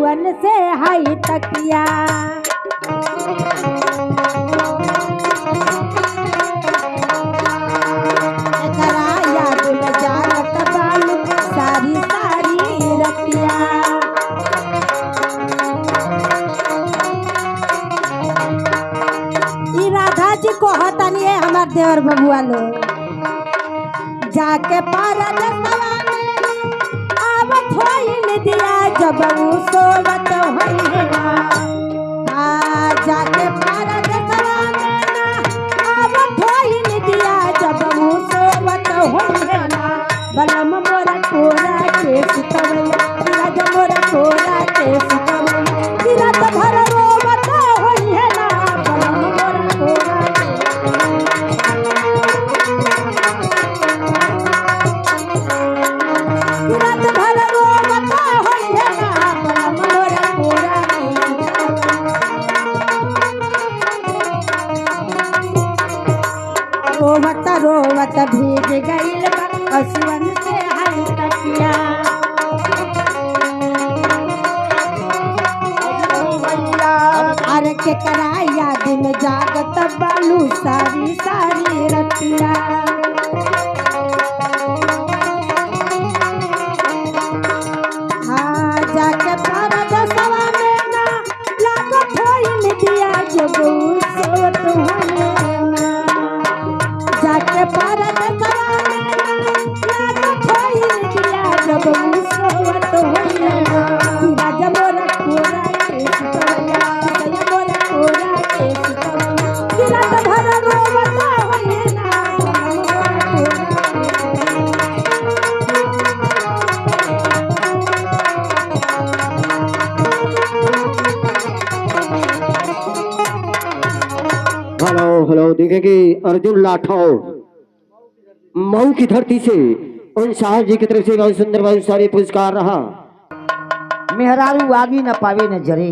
हसुअन से हाई तकिया। एकरा याद में जागत बालू सारी सारी रतिया। ई राधा जी को हतनी है हमार देवर बबुआ लोग। जाके परदेसवा में आवत होइल दिया जब उ सोवत होइल ना। जाके परदेसवा में आवत होइल दिया जब उ सोवत होइल ना। बलम मोरा कोरा के सुतवैया राजा मोरा कोरा के सुतवैया रात भर रोवत होइल ना। बलम मोरा कोरा रात भर रोवत होइल ना। बलम मोरा कोरा रोवत रोवत भीग गइल बा हसुअन से हाई तकिया। अरे केकरा याद में जागत बालू सारी सारी रतिया। हाँ जाके परदेसवा में ना लागत होइल दिया जब उ सोवत होइल ना। जाके परदेसवा में ना लागत होइल दिया जब उ सोवत होइल ना। राजा मोरा कोरा के सुतवैया राजा मोरा कोरा के सुतवैया रात भर रोवत होइल ना। हेलो हेलो देखेंगे अर्जुन लाठौर मऊ की धरती से उन साहब जी की तरफ से बहुत सुंदर बहुत सारे पुरस्कार रहा। मेहरारू आगी न पावे न जरे।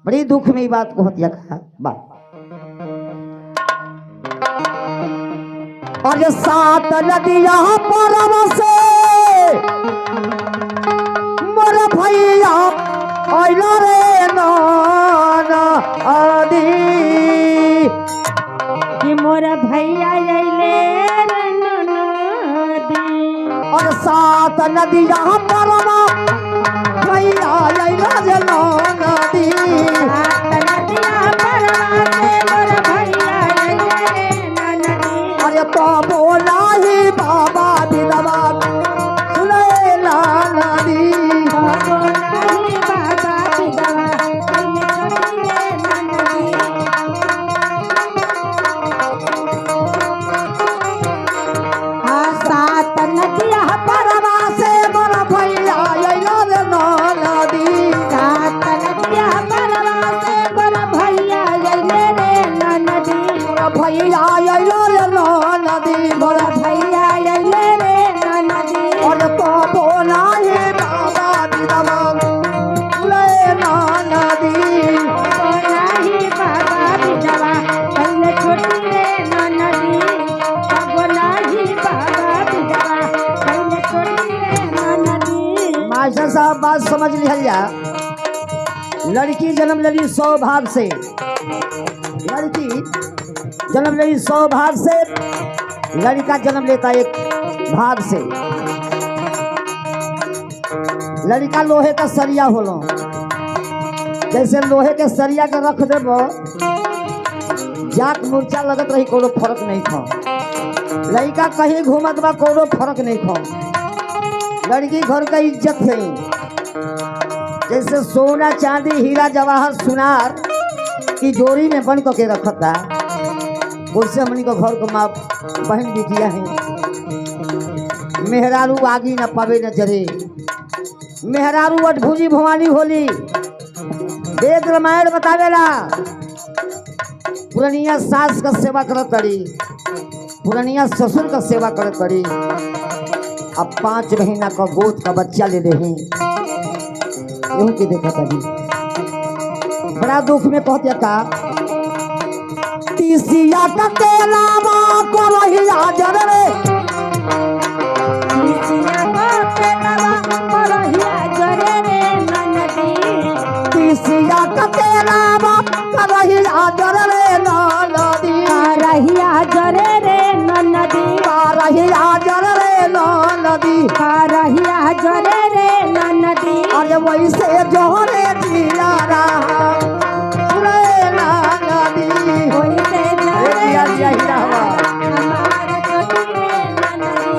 बड़ी दुख में बात को हत्या कहा बात। और ये सात नदिया परम से मोर भैया आइला रे नाना आदि। कि मोर भैया अइले रे ननदी। और सात नदिया परम भैया आइला रे नादी। सात नदिया परवा से मोर भैया अइले रे ननदी। अरे तो बोला ही बाबा विधवा सुने लादी। बाबो नाही बाबा विधवा अइले छोटी रे ननदी। हाँ सात नदिया परवा से मोर भैया आइला रे नादी। सात नदिया परवा से मोर भैया अइले रे ननदी। मोर भैया आइला रे नादी। मोर भैया अइले रे ननदी। और तो बोला ही बाबा विधवा सुने नादी। बाबो नाही बाबा विधवा अइले छोटी रे ननदी। बाबो नाही बाबा विधवा अइले छोटी रे ननदी। मास्टर साहब बात समझ लिया। लड़की जन्म लेली 100 भाग से। लड़की जन्म लेली 100 भाग से। लड़का जन्म लेता एक भाग से। लड़का लोहे का सरिया होलो। जैसे लोहे के सरिया के रख देबो जाक मूर्छा लगत रही कोनो फर्क नहीं था। लड़का कहीं घूमत बा कोनो फर्क नहीं था। लड़की घर का इज्जत है। जैसे सोना चांदी हीरा जवाहर सुनार की जोड़ी में बन के रखता। उससे हमनी को घर को माँ बहन बिटिया है। मेहरारू आगी न पावे न जरे। मेहरारू अटभुजी भवानी होली। वेद रामायण बतावेला। पुरनिया सास का सेवा करत तड़ी। पुरनिया ससुर का सेवा करत तड़ी। अब 5 महीना का गोद का बच्चा ले रहे हैं। यूं की देखा तभी बड़ा दुख में कहते का तीसिया का तेलावा को रहिया जर रे। तीसिया को तेलावा को रहिया जरे रे ननदी। वैसे जोरे जिया रहा सुने ना नदी वैसे अरे जिया जिया ही रहा हमारा छोटी रे ननदी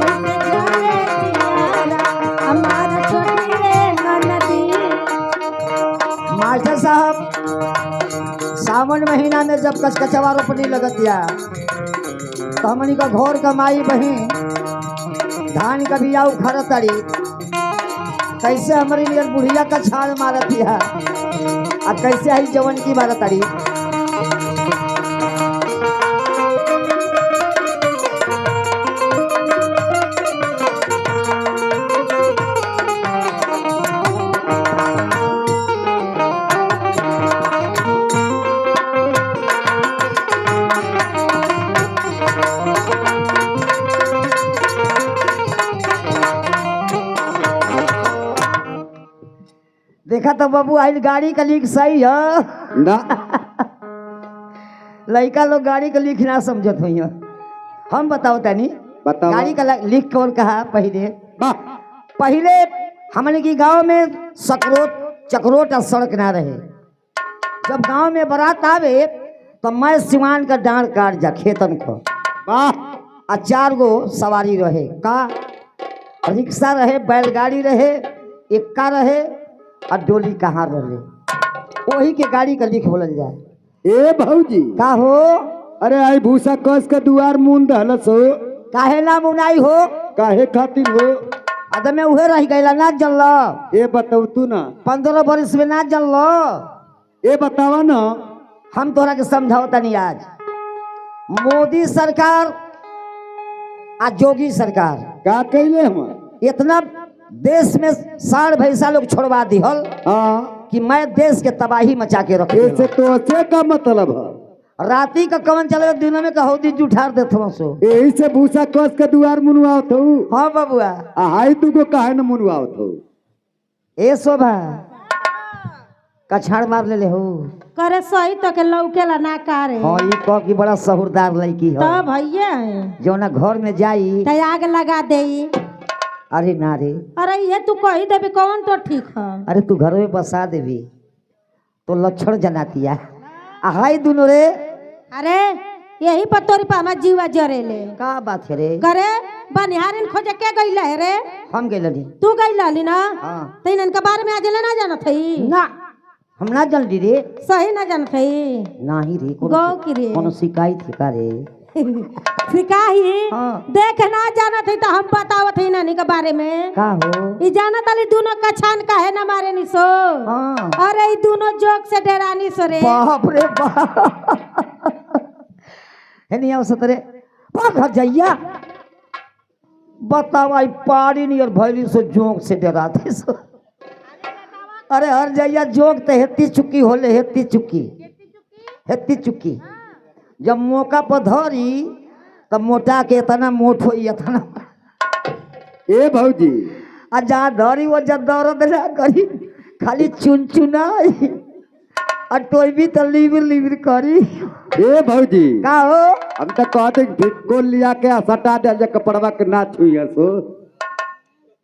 वैसे जोरे जियारा हमारा छोटी रे ननदी। मास्टर साहब सावन महीना में जब कचकचवा रोपनी लगत या तो हमनी का घोर कमाई बहिन धान का बिया उखड़ तड़ी कैसे हमारी लिए बुढ़िया का छाल मारत या आ कैसे आई जवन की मारत तड़ी। देखा तो बाबू आइल गाड़ी का लिख सही है ना लड़का लोग गाड़ी का लिख ना समझत हुई हम बताओ तनी बताओ। गाड़ी का लिख कौन कहा पहले वाह पहले हमने की गांव में सकरोट चक्रोट और सड़क ना रहे। जब गांव में बारात आवे तो मैं सिवान का डांड काट जा खेतन को वाह आ 4 गो सवारी रहे का रिक्शा रहे बैलगाड़ी रहे इक्का रहे और डोली कहाँ रहे वही के गाड़ी का लिख बोलल जाए। ए भौजी का हो अरे आई भूसा कस के दुआर मुंद हलस हो काहे ना मुनाई हो काहे खातिर हो अदमे उहे रह गईला ना जल ए बताऊ तू ना 15 बरिस में ना जल ए बतावा ना हम तोरा के समझाओ तनी आज मोदी सरकार आ जोगी सरकार का कैले हम इतना देश में साढ़ भैंसा लोग छोड़वा दिहल हाँ कि मैं देश के तबाही मचा के रख ऐसे तो अच्छे का मतलब है राती का कवन चले दिनों में कहोदी जुठार देते सो यही से भूसा कस के दुआर मुनवाओ थू हाँ बबुआ हाई तू को काहे न मुनवाओ थू ए शोभा कछाड़ मार ले हो करे सही तो के लौकेला ना करे हाँ ई कह की बड़ा सहूरदार लड़की हो तो भैया जो ना घर में जाई तो आग लगा दे। अरे ना रे अरे ये तू कही देबी कौन तो ठीक है। अरे तू घर में बसा देवी तो लक्षण जनातिया हाय दुनो रे अरे यही पर तोरी पर हमार जीवा जरेले का बात है रे करे बनिहारिन खोजे के गईला है रे हम गइलनी तू गईला ली ना हाँ तो इनका बारे में आज ना जानत हई ना हम ना जल्दी रे सही ना जानत हई नाही रे गौ की रे कोनो शिकायत है का रे सिकाही हाँ। देख ना जानत हई तो हम बतावत हई नानी के बारे में का हो ई जानत अली दोनों कछान का है ना मारे नी सो हाँ अरे ई दोनों जोक से डरानी सो रे बाप रे बाप है नहीं आवश्यक रे भाग जाइया बताओ आई पारी नहीं और भैली से जोक से डराते सो अरे हर जाइया जोक तो हेती चुकी होले हेती चुकी जब मौका पर धरी तब मोटा के इतना मोट हो इतना ए भौजी आ जहाँ धरी वो जब दौड़त ना करी खाली चुनचुनाई और टोई भी तो लिबिर करी ए भौजी का हो हम तो कहते भिक्को लिया के सटा दे कपड़वा के ना छुई सो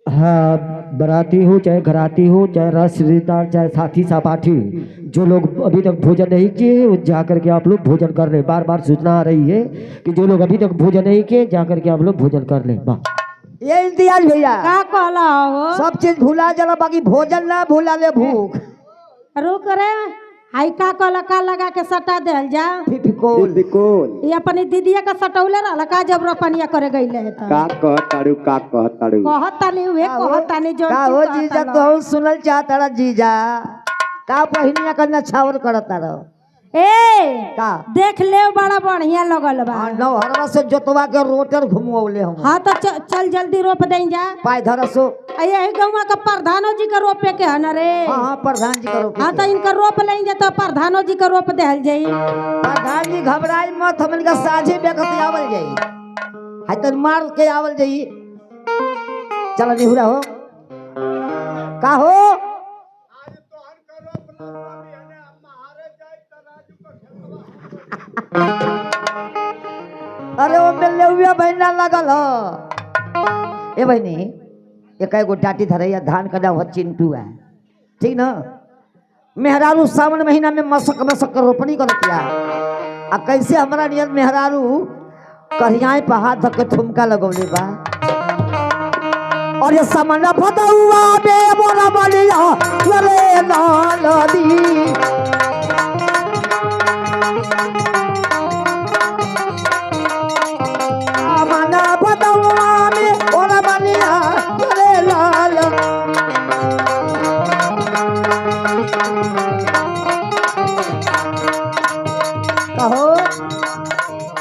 हाँ बराती हो चाहे घराती हो चाहे रिश्तेदार चाहे साथी सापाठी जो लोग अभी तक भोजन नहीं किए वो जाकर के आप लोग भोजन कर लें। बार बार सूचना आ रही है कि जो लोग अभी तक भोजन नहीं किए जाकर के आप लोग भोजन कर लें। वाह ये इम्तियाज भैया का कहला हो सब चीज भुला जला बाकी भोजन ना भुला ले भूख रुक रे हाई का कहला का लगा के सटा देल जा फिफकोल बिल्कुल ये अपनी दीदिया का सटौले रहला का जब रोपनिया करे गईले है तो का कहताड़ू कहतानी वे कहतानी जो का हो जीजा तो हम सुनल चाहता जीजा का पहिनिया करना छावर करता रहो ए का देख ले बड़ा बढ़िया लगल बा नौ हरवा से जोतवा के रोटर घुमवले हम हाँ तो चल जल्दी रोप दें जा पाय धरसो यही गौवा का प्रधानो जी का रोपे के है ना रे हाँ प्रधान जी करो हाँ तो इनका रोप लें जा तो प्रधानो जी का रोप देहल जाई प्रधान जी घबराई मत हम इनका साझे बेकत आवल जाई हाय तन मार के आवल जाई चल निहुरा हो का हो अरे वो मिलने हुआ बहना लगल हो ए बहनी एक एगो डाटी धरैया धान का नाम चिंटू है, ठीक ना। मेहरारू सावन महीना में मसक मसक कर रोपनी करतिया, आ कैसे हमारा नियत मेहरारू कहियाए पर हाथ धक के ठुमका लगौले बा। और ये समन भदौआ बे मोरा बलिया रे लाल दी, समन भदौआ बे मोरा बलिया रे लाल। कहो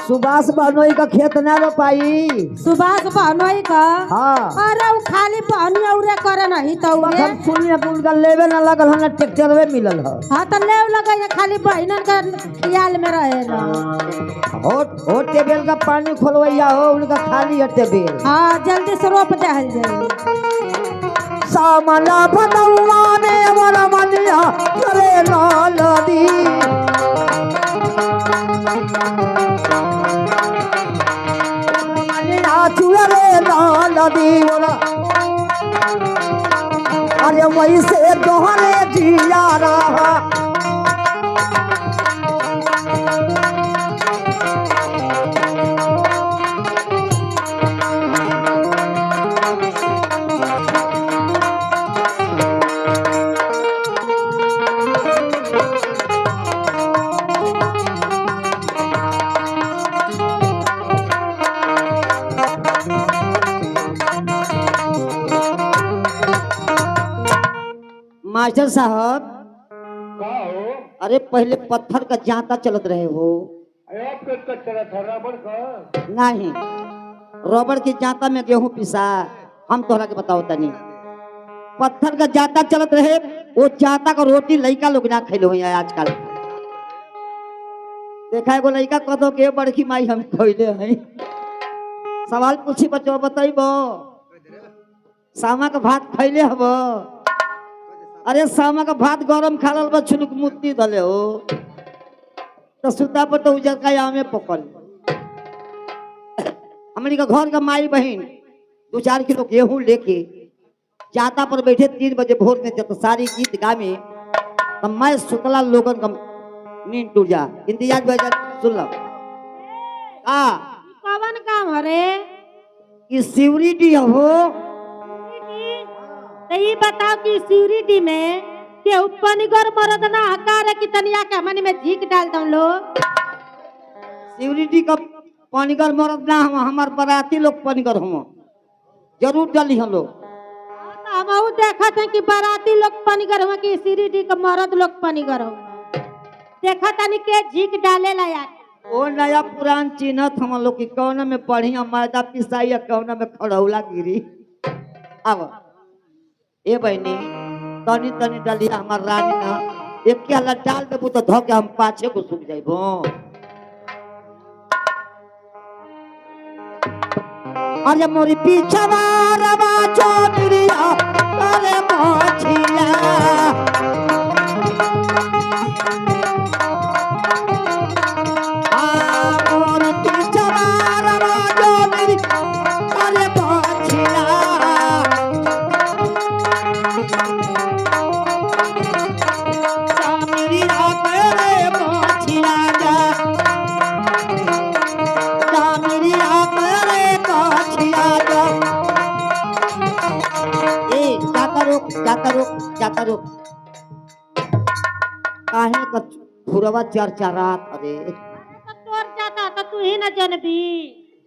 सुभाष बहनोई का खेत ना रोपाई। सुभाष बहनोई का हाँ अरे वो खाली बहनी औरे करे नहीं तो हम सुनिए पुलका लेवे ना लगल हन ट्रैक्टर में मिलल ह। हाँ तो ले लगा ये खाली बहनन का ख्याल में रहे ना। हो टेबल का पानी खोलवैया हो उनका खाली है टेबल। हाँ जल्दी से रोप दहल जाए। सामना भदौआ में मोरा बलिया रे लाल दी, रे लाल दी मोरा। अरे वैसे दोहरे जिया रहा मास्टर साहब। अरे पहले पत्थर का जाता चलत रहे हो। नहीं रबड़ की जाता में गेहूं पिसा। हम तोहरा के बताओ तनी पत्थर का जाता चलत रहे, वो जाता का रोटी लइका लोग ना खैलो है आजकल। देखा एगो लइका कदो के बड़की माई हम खैले हैं। सवाल पूछी बच्चों बताइबो सामा का भात खैले हब। अरे सामा का भात गरम खाल बा छुनुक मुत्ती धले हो तो सुता पर तो उजर का आमे पकड़। हमारी का घर का माई बहन 2-4 किलो गेहूं लेके जाता पर बैठे 3 बजे भोर में जब सारी गीत गावे तो मैं सुतला लोगन का नींद टूट जा। इंतजार बजा सुन लो कवन काम हरे कि सिवरिटी हो। तो ये बताओ कि सिवरिटी में के उत्पन्निगर मरद ना हकार की तनिया के हमनी में झीक डाल दम लो। सिवरिटी का पानीगर मरद ना हम हमार बराती लोग पानीगर हम जरूर डाली हम लोग। हम देखत हैं कि बराती लोग पानीगर हम कि सिवरिटी का मरद लोग पानीगर हम देखा तनी के झीक डाले ला यार। ओ नया पुरान चिन्हत हम लोग की कौन में बढ़िया मैदा पिसाई कौन में खड़ौला गिरी। अब ए बहनी तनी तनी डलिया हमार रानी ना एक के हला डाल देबू तो धो के हम पाछे को सूख जाइबो। अरे मोरी पीछवा रवा चोटरिया अरे मोछिया मोरी पीछवा रवा चोटरिया अरे मोछिया जाता रुक काहे का फुरवा चरचरात अरे तो तोर जाता तो तू ही न जनबी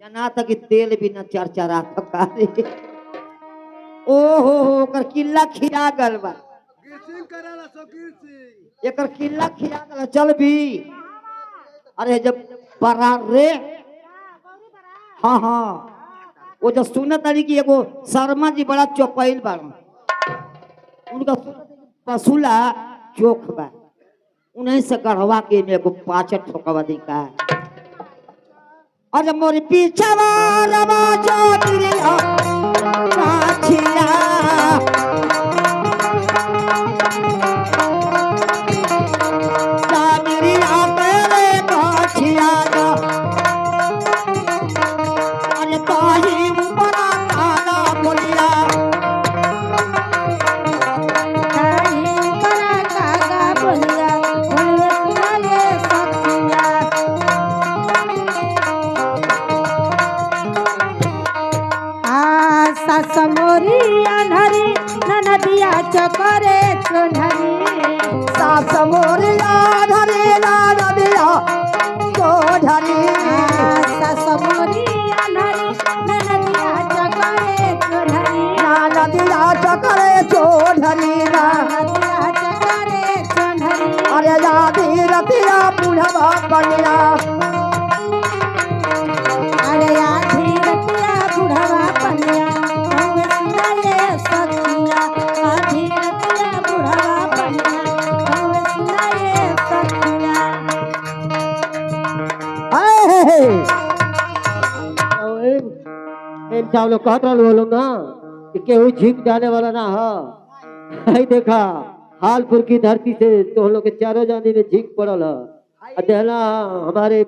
जना तक तेल भी न चरचरात कारे। ओ हो कर किल्ला खिया गल बा एकर किल्ला खिया गल चल भी। अरे जब परा रे हाँ हाँ वो जो सुनत तारी की एगो शर्मा जी बड़ा चौपैल बा उनका पसूला चोख बा उन्हीं से गढ़वा के में को 5 ठोकवा दी का। और मोरी पीछे वाला चोटरिया काछिया कामरिया तेरे काछिया अरे ताही बड़ा काला बोलिया अनहरी ननदिया चकरे चुनरी सास मोरिया धरे नदिया चौधरी सास मोरी अनहरी ननदिया चकरे चुनरी नदिया चकरे चौधरी ननदिया चकरे चुनरी अरे यादी रतिया बुढ़वा बनिया अरे आधी रतिया बुढ़वा पनिया हम सुनाए सखिया आधी रतिया बुढ़वा पनिया हम सुनाए सखिया इन सब लोग कहत रहे लोग ना कि केहू झीक जाने वाला ना हो। आई देखा हालपुर की धरती से तो हम लोग के चारों जाने में झीक पड़ल है। देहला हमारे